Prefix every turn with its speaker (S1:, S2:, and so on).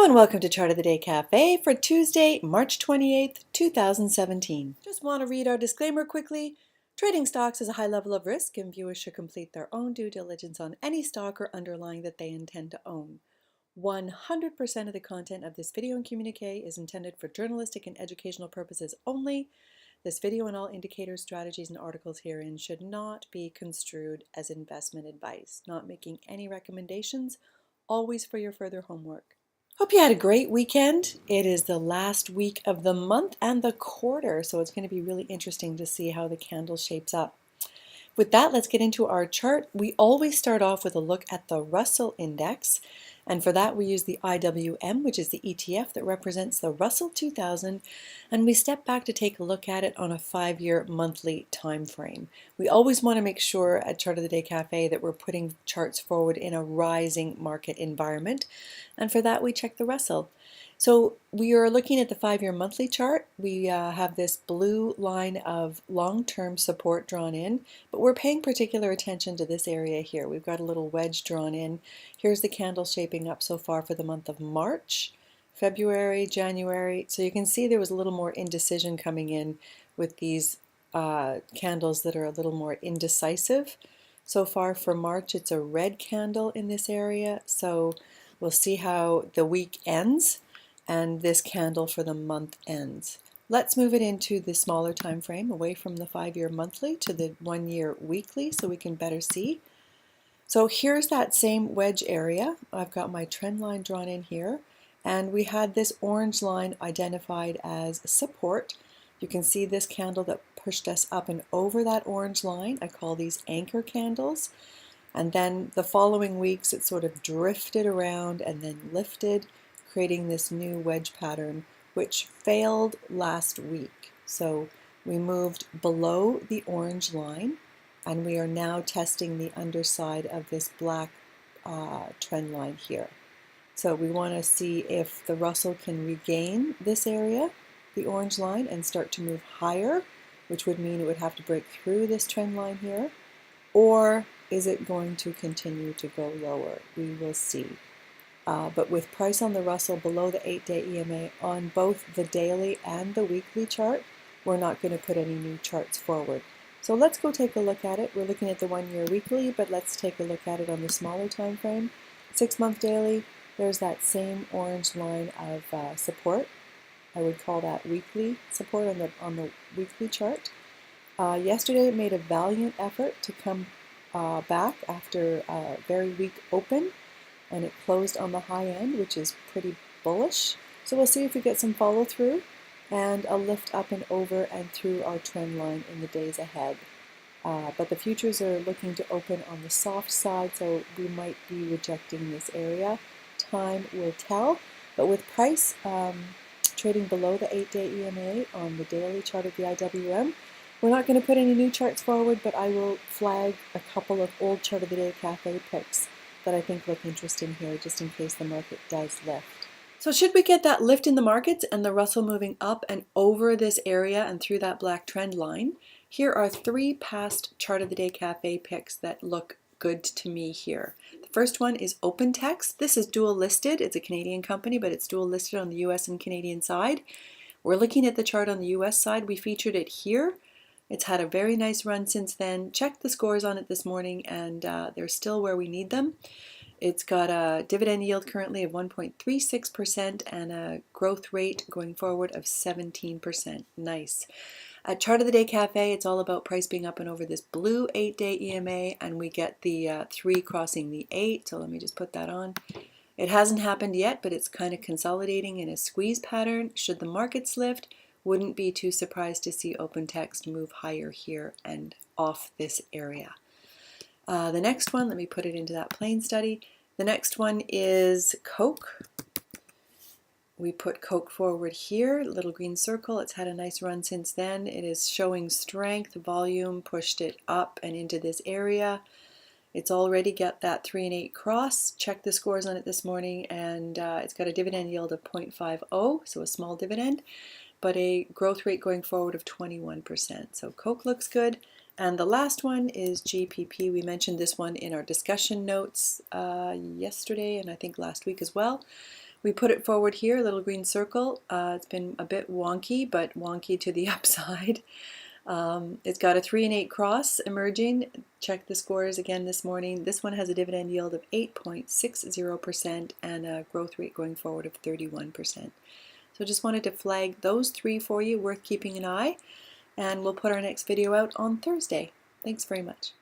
S1: and welcome to Chart of the Day Cafe for Tuesday, March 28th, 2017. Just want to read our disclaimer quickly. Trading stocks is a high level of risk and viewers should complete their own due diligence on any stock or underlying that they intend to own. 100% of the content of this video and communique is intended for journalistic and educational purposes only. This video and all indicators, strategies, and articles herein should not be construed as investment advice. Not making any recommendations, always for your further homework. Hope you had a great weekend. It is the last week of the month and the quarter, so it's going to be really interesting to see how the candle shapes up. With that, let's get into our chart. We always start off with a look at the Russell Index, and for that we use the IWM, which is the ETF that represents the Russell 2000, and we step back to take a look at it on a 5-year monthly time frame. We always want to make sure at Chart of the Day Cafe that we're putting charts forward in a rising market environment, and for that we check the Russell. So we are looking at the 5-year monthly chart. We have this blue line of long-term support drawn in, but we're paying particular attention to this area here. We've got a little wedge drawn in. Here's the candle shaping up so far for the month of March, February, January. So you can see there was a little more indecision coming in with these candles that are a little more indecisive. So far for March, it's a red candle in this area. So we'll see how the week ends. And this candle for the month ends. Let's move it into the smaller time frame, away from the 5-year monthly to the 1-year weekly so we can better see. So here's that same wedge area. I've got my trend line drawn in here, and we had this orange line identified as support. You can see this candle that pushed us up and over that orange line. I call these anchor candles. And then the following weeks it sort of drifted around and then lifted, creating this new wedge pattern, which failed last week. So we moved below the orange line, and we are now testing the underside of this black trend line here. So we want to see if the Russell can regain this area, the orange line, and start to move higher, which would mean it would have to break through this trend line here, or is it going to continue to go lower? We will see. But with price on the Russell below the 8-day EMA on both the daily and the weekly chart, we're not going to put any new charts forward. So let's go take a look at it. We're looking at the 1-year weekly, but let's take a look at it on the smaller time frame. 6-month daily, there's that same orange line of support. I would call that weekly support on the weekly chart. Yesterday it made a valiant effort to come back after a very weak open, and it closed on the high end, which is pretty bullish. So we'll see if we get some follow through and a lift up and over and through our trend line in the days ahead. But the futures are looking to open on the soft side, so we might be rejecting this area. Time will tell, but with price trading below the 8-day EMA on the daily chart of the IWM, we're not going to put any new charts forward, but I will flag a couple of old Chart of the Day Cafe picks that I think look interesting here, just in case the market does lift. So should we get that lift in the markets and the Russell moving up and over this area and through that black trend line, here are 3 past Chart of the Day Cafe picks that look good to me here. The first one is OpenText. This is dual listed. It's a Canadian company, but it's dual listed on the US and Canadian side. We're looking at the chart on the US side. We featured it here. It's had a very nice run since then. Checked the scores on it this morning, and they're still where we need them. It's got a dividend yield currently of 1.36% and a growth rate going forward of 17%. Nice. At Chart of the Day Cafe, it's all about price being up and over this blue 8-day EMA, and we get the 3 crossing the 8. So let me just put that on. It hasn't happened yet, but it's kind of consolidating in a squeeze pattern. Should the markets lift, wouldn't be too surprised to see OpenText move higher here and off this area. The next one, let me put it into that plain study. The next one is Coke. We put Coke forward here, little green circle. It's had a nice run since then. It is showing strength, volume, pushed it up and into this area. It's already got that 3 and 8 cross. Checked the scores on it this morning, and it's got a dividend yield of 0.50, so a small dividend, but a growth rate going forward of 21%. So Coke looks good. And the last one is GPP. We mentioned this one in our discussion notes yesterday and I think last week as well. We put it forward here, a little green circle. It's been a bit wonky, but wonky to the upside. It's got a 3 and 8 cross emerging. Check the scores again this morning. This one has a dividend yield of 8.60% and a growth rate going forward of 31%. So just wanted to flag those three for you, worth keeping an eye. And we'll put our next video out on Thursday. Thanks very much.